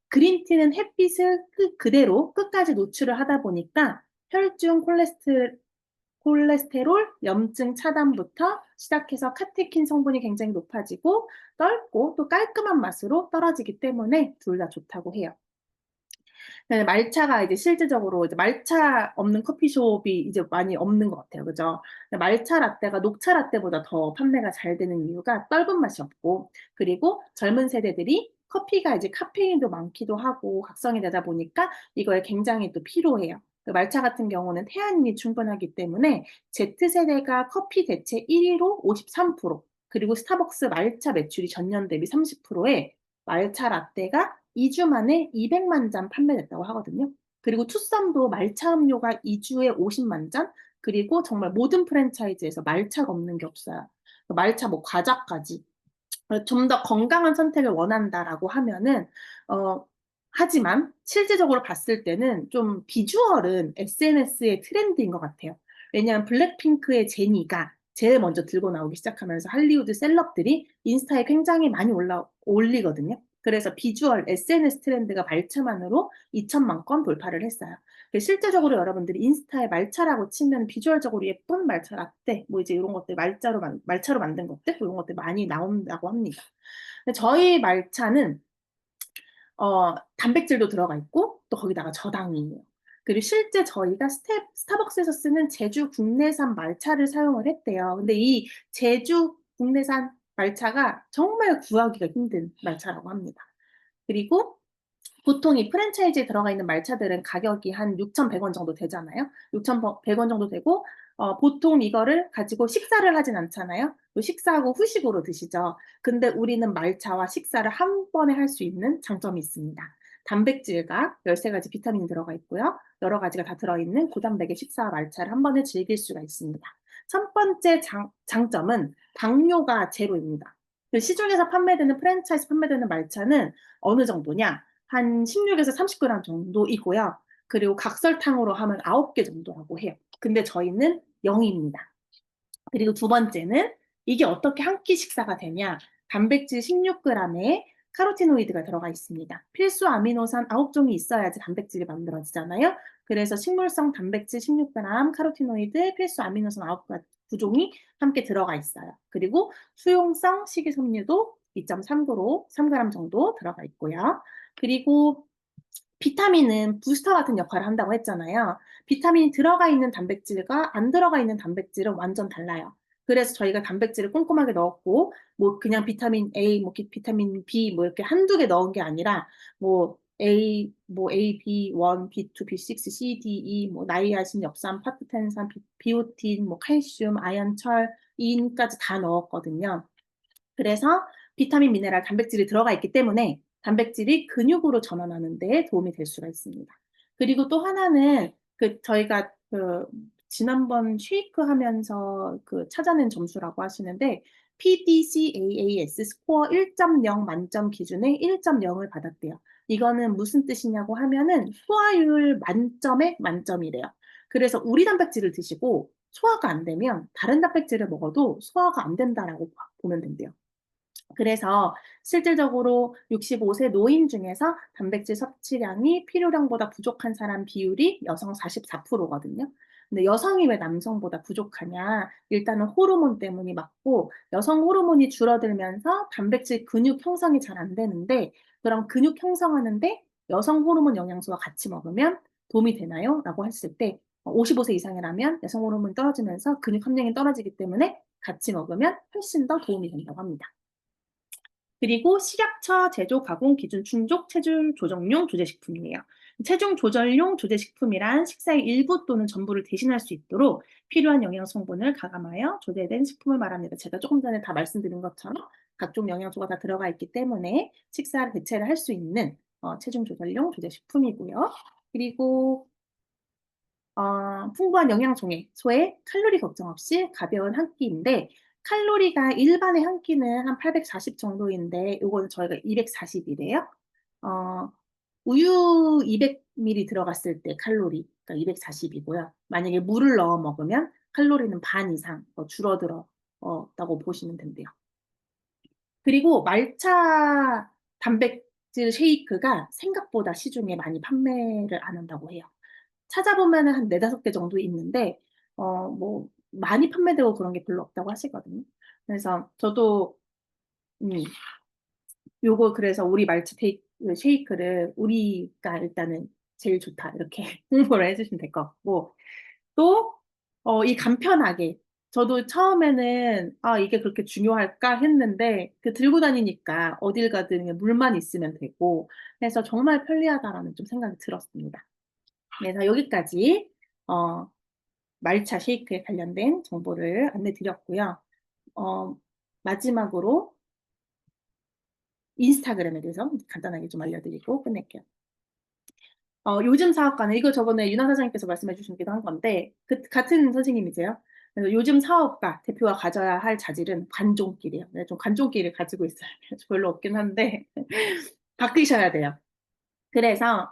그린티는 햇빛을 그대로 끝까지 노출을 하다 보니까 혈중 콜레스테롤, 염증 차단부터 시작해서 카테킨 성분이 굉장히 높아지고 떫고 또 깔끔한 맛으로 떨어지기 때문에 둘 다 좋다고 해요. 네, 말차가 이제 실질적으로 이제 말차 없는 커피숍이 이제 많이 없는 것 같아요. 그죠? 말차 라떼가 녹차 라떼보다 더 판매가 잘 되는 이유가 떫은 맛이 없고, 그리고 젊은 세대들이 커피가 이제 카페인도 많기도 하고 각성이 되다 보니까 이거에 굉장히 또 필요해요. 그 말차 같은 경우는 태아닌이 충분하기 때문에 Z세대가 커피 대체 1위로 53%, 그리고 스타벅스 말차 매출이 전년 대비 30%에 말차 라떼가 2주 만에 200만 잔 판매됐다고 하거든요. 그리고 투썸도 말차 음료가 2주에 50만 잔, 그리고 정말 모든 프랜차이즈에서 말차가 없는 게 없어요. 말차 뭐 과자까지. 좀 더 건강한 선택을 원한다라고 하면은 어 하지만 실질적으로 봤을 때는 좀 비주얼은 SNS의 트렌드인 것 같아요. 왜냐하면 블랙핑크의 제니가 제일 먼저 들고 나오기 시작하면서 할리우드 셀럽들이 인스타에 굉장히 많이 올리거든요. 그래서 비주얼 SNS 트렌드가 말차만으로 2천만 건 돌파를 했어요. 실제적으로 여러분들이 인스타에 말차라고 치면 비주얼적으로 예쁜 말차 라떼, 뭐 이제 이런 것들 말차로 만든 것들, 이런 것들 많이 나온다고 합니다. 근데 저희 말차는 단백질도 들어가 있고 또 거기다가 저당이에요. 그리고 실제 저희가 스타벅스에서 쓰는 제주 국내산 말차를 사용을 했대요. 근데 이 제주 국내산 말차가 정말 구하기가 힘든 말차라고 합니다. 그리고 보통 이 프랜차이즈에 들어가 있는 말차들은 가격이 한 6,100원 정도 되잖아요. 6,100원 정도 되고, 보통 이거를 가지고 식사를 하진 않잖아요. 식사하고 후식으로 드시죠. 근데 우리는 말차와 식사를 한 번에 할 수 있는 장점이 있습니다. 단백질과 13가지 비타민이 들어가 있고요. 여러 가지가 다 들어있는 고단백의 식사와 말차를 한 번에 즐길 수가 있습니다. 첫 번째 장점은 당뇨가 제로입니다. 시중에서 판매되는 프랜차이즈 판매되는 말차는 어느 정도냐? 한 16에서 30g 정도이고요. 그리고 각설탕으로 하면 9개 정도라고 해요. 근데 저희는 0입니다. 그리고 두 번째는 이게 어떻게 한 끼 식사가 되냐? 단백질 16g에 카로티노이드가 들어가 있습니다. 필수 아미노산 9종이 있어야지 단백질이 만들어지잖아요. 그래서 식물성 단백질 16g, 카로티노이드, 필수 아미노산 9종이 함께 들어가 있어요. 그리고 수용성 식이섬유도 2.3g, 3g 정도 들어가 있고요. 그리고 비타민은 부스터 같은 역할을 한다고 했잖아요. 비타민이 들어가 있는 단백질과 안 들어가 있는 단백질은 완전 달라요. 그래서 저희가 단백질을 꼼꼼하게 넣었고, 뭐 그냥 비타민 A, 뭐 비타민 B 뭐 이렇게 한두 개 넣은 게 아니라, 뭐 A, B1, B2, B6, C, D, E, 뭐 나이아신, 엽산, 파트텐산, 비오틴, 뭐 칼슘, 아연, 철, 인까지 다 넣었거든요. 그래서 비타민, 미네랄, 단백질이 들어가 있기 때문에 단백질이 근육으로 전환하는 데 도움이 될 수가 있습니다. 그리고 또 하나는 저희가 지난번 쉐이크 하면서 찾아낸 점수라고 하시는데 PDCAAS 스코어 1.0 만점 기준에 1.0을 받았대요. 이거는 무슨 뜻이냐고 하면은 소화율 만점에 만점이래요. 그래서 우리 단백질을 드시고 소화가 안 되면 다른 단백질을 먹어도 소화가 안 된다라고 보면 된대요. 그래서 실질적으로 65세 노인 중에서 단백질 섭취량이 필요량보다 부족한 사람 비율이 여성 44%거든요. 근데 여성이 왜 남성보다 부족하냐? 일단은 호르몬 때문이 맞고 여성 호르몬이 줄어들면서 단백질 근육 형성이 잘 안 되는데 그럼 근육 형성하는데 여성 호르몬 영양소와 같이 먹으면 도움이 되나요? 라고 했을 때 55세 이상이라면 여성 호르몬이 떨어지면서 근육 함량이 떨어지기 때문에 같이 먹으면 훨씬 더 도움이 된다고 합니다. 그리고 식약처 제조 가공 기준 충족 체중 조정용 조제식품이에요. 체중 조절용 조제식품이란 식사의 일부 또는 전부를 대신할 수 있도록 필요한 영양 성분을 가감하여 조제된 식품을 말합니다. 제가 조금 전에 다 말씀드린 것처럼 각종 영양소가 다 들어가 있기 때문에 식사를 대체를 할 수 있는 체중 조절용 조제식품이고요. 그리고 풍부한 영양소에 소에 칼로리 걱정 없이 가벼운 한 끼인데 칼로리가 일반의 한 끼는 한 840 정도인데 요거는 저희가 240이래요. 어, 우유 200ml 들어갔을 때 칼로리가 240이고요. 만약에 물을 넣어 먹으면 칼로리는 반 이상 줄어들었다고 보시면 된대요. 그리고 말차 단백질 쉐이크가 생각보다 시중에 많이 판매를 안 한다고 해요. 찾아보면은 한 네다섯 개 정도 있는데, 뭐, 많이 판매되고 그런 게 별로 없다고 하시거든요. 그래서 저도, 음, 요거 그래서 우리 말츠 쉐이크를 우리가 일단은 제일 좋다. 이렇게 홍보를 해주시면 될 것 같고, 또, 이 간편하게. 저도 처음에는, 이게 그렇게 중요할까 했는데, 그 들고 다니니까 어딜 가든 그냥 물만 있으면 되고, 그래서 정말 편리하다라는 좀 생각이 들었습니다. 그래서 여기까지, 어, 말차 쉐이크에 관련된 정보를 안내 드렸고요. 어, 마지막으로 인스타그램에 대해서 간단하게 좀 알려드리고 끝낼게요. 요즘 사업가는 이거 저번에 윤아 사장님께서 말씀해 주시기도 한 건데 같은 선생님이세요. 그래서 요즘 사업가 대표가 가져야 할 자질은 관종길이에요. 네, 좀 관종길을 가지고 있어요. 별로 없긴 한데 바뀌셔야 돼요. 그래서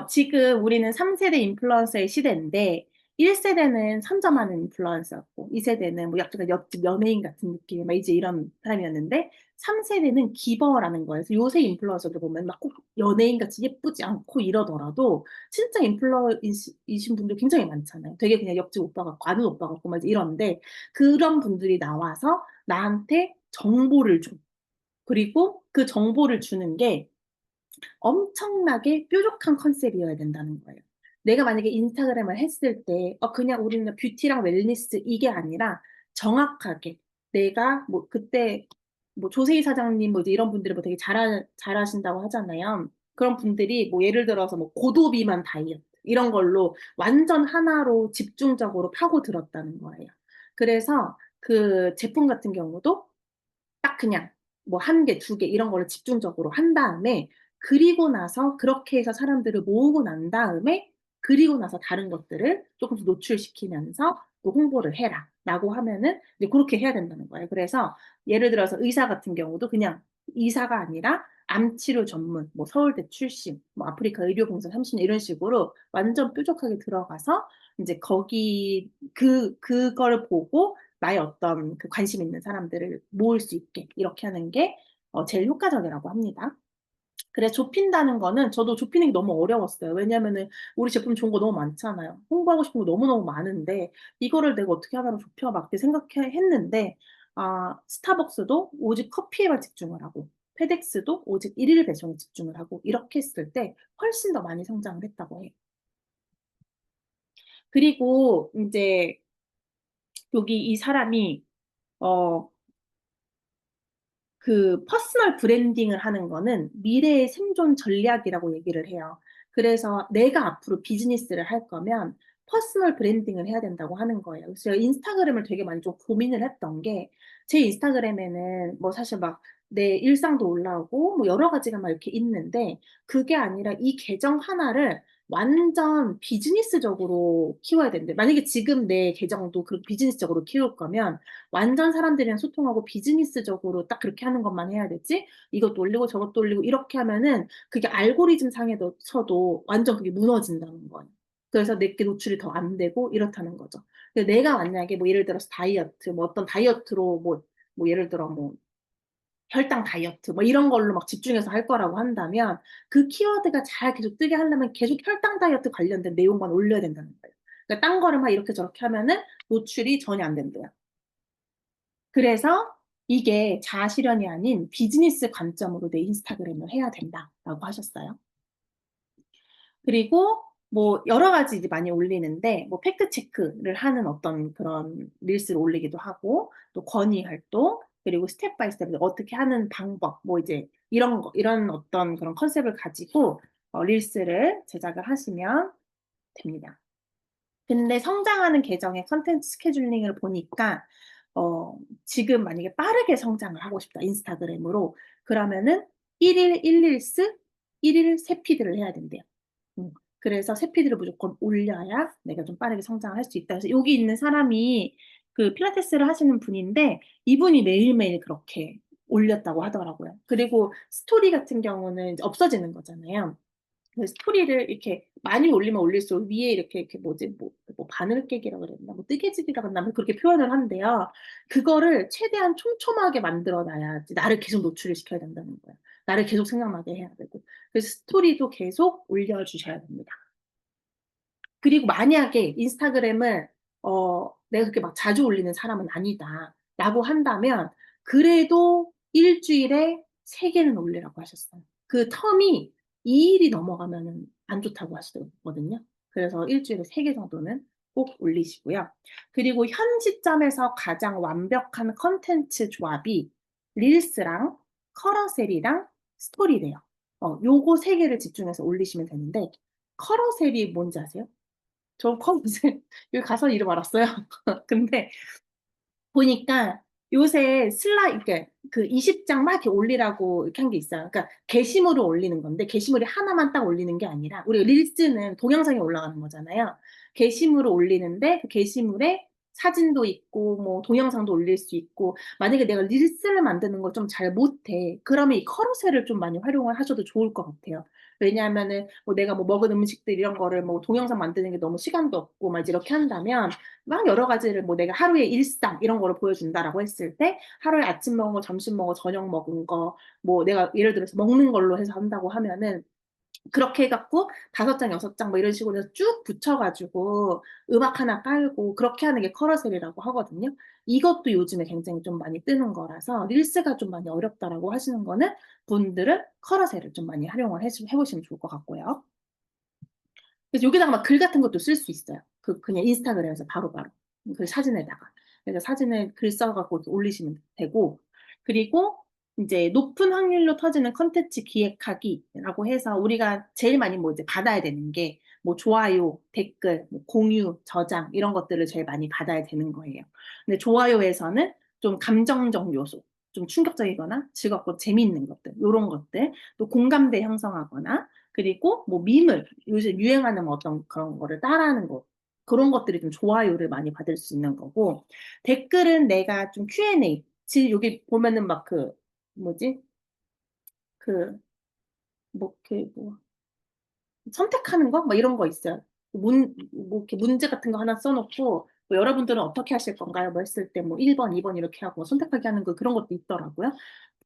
지금 우리는 3세대 인플루언서의 시대인데 1세대는 선점하는 인플루언서였고 2세대는 뭐 약간 옆집 연예인 같은 느낌 막 이제 이런 사람이었는데 3세대는 기버라는 거예요. 그래서 요새 인플루언서들 보면 막 꼭 연예인 같이 예쁘지 않고 이러더라도 진짜 인플루언서이신 분들 굉장히 많잖아요. 되게 그냥 옆집 오빠 같고 아는 오빠 같고 막 이런데 그런 분들이 나와서 나한테 정보를 줘. 그리고 그 정보를 주는 게 엄청나게 뾰족한 컨셉이어야 된다는 거예요. 내가 만약에 인스타그램을 했을 때, 그냥 우리는 뷰티랑 웰니스 이게 아니라 정확하게 내가 뭐 그때 뭐 조세희 사장님 뭐 이제 이런 분들이 뭐 되게 잘하신다고 하잖아요. 그런 분들이 뭐 예를 들어서 뭐 고도 비만 다이어트 이런 걸로 완전 하나로 집중적으로 파고들었다는 거예요. 그래서 그 제품 같은 경우도 딱 그냥 뭐 한 개, 두 개 이런 거를 집중적으로 한 다음에 그리고 나서 그렇게 해서 사람들을 모으고 난 다음에 그리고 나서 다른 것들을 조금씩 노출시키면서 또 홍보를 해라 라고 하면은 이제 그렇게 해야 된다는 거예요. 그래서 예를 들어서 의사 같은 경우도 그냥 의사가 아니라 암치료 전문, 뭐 서울대 출신, 뭐 아프리카 의료봉사 30년 이런 식으로 완전 뾰족하게 들어가서 이제 그걸 보고 나의 어떤 그 관심 있는 사람들을 모을 수 있게 이렇게 하는 게 제일 효과적이라고 합니다. 그래 좁힌다는 거는 저도 좁히는 게 너무 어려웠어요. 왜냐면은 우리 제품 좋은 거 너무 많잖아요. 홍보하고 싶은 거 너무너무 많은데 이거를 내가 어떻게 하나로 좁혀 막 이렇게 생각했는데 스타벅스도 오직 커피에만 집중을 하고 페덱스도 오직 일일 배송에 집중을 하고 이렇게 했을 때 훨씬 더 많이 성장을 했다고 해요. 그리고 이제 여기 이 사람이 어, 그 퍼스널 브랜딩을 하는 거는 미래의 생존 전략이라고 얘기를 해요. 그래서 내가 앞으로 비즈니스를 할 거면 퍼스널 브랜딩을 해야 된다고 하는 거예요. 그래서 제가 인스타그램을 되게 많이 좀 고민을 했던 게 제 인스타그램에는 뭐 사실 막 내 일상도 올라오고 뭐 여러 가지가 막 이렇게 있는데 그게 아니라 이 계정 하나를 완전 비즈니스적으로 키워야 되는데 만약에 지금 내 계정도 그 비즈니스적으로 키울 거면 완전 사람들이랑 소통하고 비즈니스적으로 딱 그렇게 하는 것만 해야 되지? 이것도 올리고 저것도 올리고 이렇게 하면은 그게 알고리즘 상에서도 완전 그게 무너진다는 거예요. 그래서 내게 노출이 더 안 되고 이렇다는 거죠. 근데 내가 만약에 뭐 예를 들어서 다이어트, 뭐 어떤 다이어트로 뭐 예를 들어 뭐 혈당 다이어트 뭐 이런 걸로 막 집중해서 할 거라고 한다면 그 키워드가 잘 계속 뜨게 하려면 계속 혈당 다이어트 관련된 내용만 올려야 된다는 거예요. 그러니까 딴 거를 막 이렇게 저렇게 하면은 노출이 전혀 안 된대요. 그래서 이게 자아실현이 아닌 비즈니스 관점으로 내 인스타그램을 해야 된다라고 하셨어요. 그리고 뭐 여러 가지 이제 많이 올리는데 뭐 팩트 체크를 하는 어떤 그런 릴스를 올리기도 하고 또 건의 활동 그리고 스텝 바이 스텝 어떻게 하는 방법 뭐 이제 이런 거 이런 어떤 그런 컨셉을 가지고 릴스를 제작을 하시면 됩니다. 근데 성장하는 계정의 컨텐츠 스케줄링을 보니까 어, 지금 만약에 빠르게 성장을 하고 싶다 인스타그램으로 그러면은 1일 1릴스 1일 3피드를 해야 된대요. 음. 그래서 새 피드를 무조건 올려야 내가 좀 빠르게 성장할 수 있다. 그래서 여기 있는 사람이 그 필라테스를 하시는 분인데 이분이 매일매일 그렇게 올렸다고 하더라고요. 그리고 스토리 같은 경우는 이제 없어지는 거잖아요. 그 스토리를 이렇게 많이 올리면 올릴수록 위에 이렇게 뭐지 뭐 바늘 깨기라 그랬나 뭐 뜨개질이라 그랬나 뭐 그렇게 표현을 한대요. 그거를 최대한 촘촘하게 만들어 놔야지 나를 계속 노출을 시켜야 된다는 거예요. 나를 계속 생각나게 해야 되고. 그래서 스토리도 계속 올려주셔야 됩니다. 그리고 만약에 인스타그램을 내가 그렇게 막 자주 올리는 사람은 아니다라고 한다면 그래도 일주일에 3개는 올리라고 하셨어요. 그 텀이 2일이 넘어가면은 안 좋다고 하시거든요. 그래서 일주일에 3개 정도는 꼭 올리시고요. 그리고 현 시점에서 가장 완벽한 컨텐츠 조합이 릴스랑 커러셀이랑 스토리래요. 요거 3개를 집중해서 올리시면 되는데 커러셀이 뭔지 아세요? 저 커브새 여기 가서 이름 알았어요. 근데 보니까 요새 이렇게 그 20장 막 이렇게 올리라고 이렇게 한 게 있어요. 그러니까 게시물을 올리는 건데 게시물이 하나만 딱 올리는 게 아니라 우리가 릴스는 동영상이 올라가는 거잖아요. 게시물을 올리는데 그 게시물에 사진도 있고 뭐 동영상도 올릴 수 있고 만약에 내가 릴스를 만드는 걸 좀 잘 못해. 그러면 이 커러셀을 좀 많이 활용을 하셔도 좋을 것 같아요. 왜냐하면은 뭐 내가 뭐 먹은 음식들 이런 거를 뭐 동영상 만드는 게 너무 시간도 없고 막 이렇게 한다면 막 여러 가지를 뭐 내가 하루의 일상 이런 거를 보여준다라고 했을 때 하루에 아침 먹은 거, 점심 먹은 거, 저녁 먹은 거, 뭐 내가 예를 들어서 먹는 걸로 해서 한다고 하면은 그렇게 해갖고 5장, 6장 뭐 이런 식으로 해서 쭉 붙여가지고 음악 하나 깔고 그렇게 하는 게 커러셀이라고 하거든요. 이것도 요즘에 굉장히 좀 많이 뜨는 거라서 릴스가 좀 많이 어렵다라고 하시는 거는 분들은 커러셀을 좀 많이 활용을 해보시면 좋을 것 같고요. 그래서 여기다가 막 글 같은 것도 쓸 수 있어요. 그냥 인스타그램에서 바로바로. 그 사진에다가. 그래서 사진을 글 써갖고 이렇게 올리시면 되고, 그리고 이제 높은 확률로 터지는 컨텐츠 기획하기라고 해서 우리가 제일 많이 뭐 이제 받아야 되는 게 뭐 좋아요, 댓글, 뭐 공유, 저장 이런 것들을 제일 많이 받아야 되는 거예요. 근데 좋아요에서는 좀 감정적 요소, 좀 충격적이거나 즐겁고 재미있는 것들, 이런 것들, 또 공감대 형성하거나 그리고 뭐 밈을 요새 유행하는 뭐 어떤 그런 거를 따라하는 거 그런 것들이 좀 좋아요를 많이 받을 수 있는 거고 댓글은 내가 좀 Q&A 지금 여기 보면은 막 그 뭐지 그 선택하는 거? 뭐 이런 거 있어요. 뭐 이렇게 문제 같은 거 하나 써놓고, 뭐 여러분들은 어떻게 하실 건가요? 뭐 했을 때 뭐 1번, 2번 이렇게 하고 선택하게 하는 거 그런 것도 있더라고요.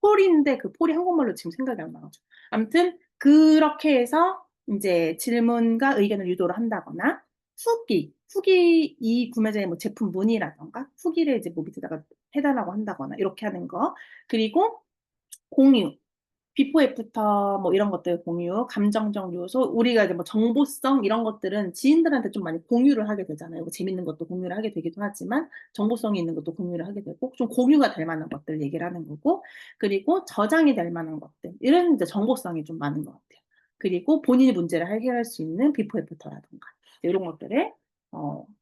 폴인데 그 폴이 한국말로 지금 생각이 안 나가지고. 아무튼 그렇게 해서 이제 질문과 의견을 유도를 한다거나 후기 이 구매자의 뭐 제품 문의라던가 후기를 이제 뭐 밑에다가 해달라고 한다거나 이렇게 하는 거. 그리고 공유. 비포 애프터 뭐 이런 것들 공유, 감정적 요소, 우리가 이제 뭐 정보성 이런 것들은 지인들한테 좀 많이 공유를 하게 되잖아요. 뭐 재밌는 것도 공유를 하게 되기도 하지만 정보성이 있는 것도 공유를 하게 되고 좀 공유가 될 만한 것들 얘기를 하는 거고 그리고 저장이 될 만한 것들 이런 이제 정보성이 좀 많은 것 같아요. 그리고 본인이 문제를 해결할 수 있는 비포 애프터라든가 이런 것들을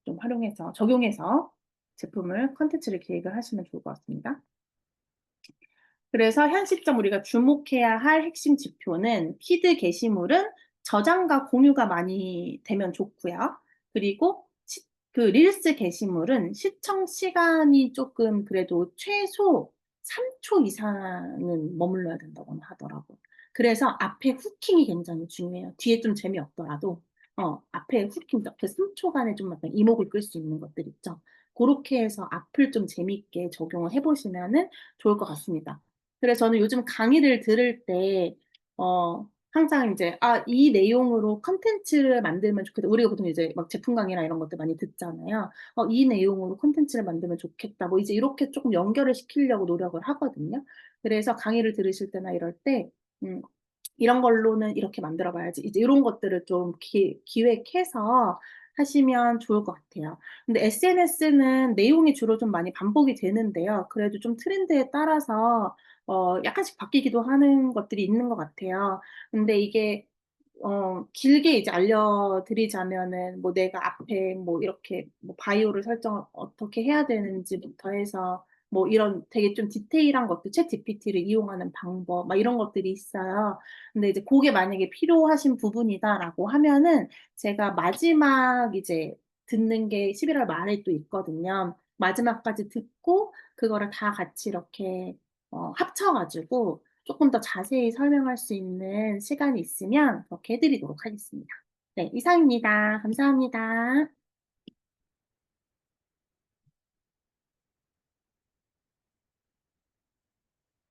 좀 활용해서 적용해서 제품을 컨텐츠를 기획을 하시면 좋을 것 같습니다. 그래서 현 시점 우리가 주목해야 할 핵심 지표는 피드 게시물은 저장과 공유가 많이 되면 좋고요. 그리고 그 릴스 게시물은 시청 시간이 조금 그래도 최소 3초 이상은 머물러야 된다고 하더라고요. 그래서 앞에 후킹이 굉장히 중요해요. 뒤에 좀 재미없더라도 앞에 후킹, 그 3초간에 좀 약간 이목을 끌 수 있는 것들 있죠. 그렇게 해서 앞을 좀 재미있게 적용을 해보시면은 좋을 것 같습니다. 그래서 저는 요즘 강의를 들을 때, 항상 이제, 이 내용으로 컨텐츠를 만들면 좋겠다. 우리가 보통 이제 막 제품 강의나 이런 것들 많이 듣잖아요. 이 내용으로 컨텐츠를 만들면 좋겠다. 뭐 이제 이렇게 조금 연결을 시키려고 노력을 하거든요. 그래서 강의를 들으실 때나 이럴 때, 음, 이런 걸로는 이렇게 만들어 봐야지. 이제 요런 것들을 좀 기획해서 하시면 좋을 것 같아요. 근데 SNS는 내용이 주로 좀 많이 반복이 되는데요. 그래도 좀 트렌드에 따라서 약간씩 바뀌기도 하는 것들이 있는 것 같아요. 근데 이게 길게 이제 알려드리자면은 뭐 내가 앞에 뭐 이렇게 뭐 바이오를 설정을 어떻게 해야 되는지부터 해서 뭐 이런 되게 좀 디테일한 것들 챗GPT를 이용하는 방법 막 이런 것들이 있어요. 근데 이제 고게 만약에 필요하신 부분이다라고 하면은 제가 마지막 이제 듣는 게 11월 말에 또 있거든요. 마지막까지 듣고 그거를 다 같이 이렇게 합쳐 가지고 쪼끔 더 자세히 설명할 수 있는 시간이 있으면 그렇게 해 드리도록 하겠습니다. 네, 이상입니다. 감사합니다.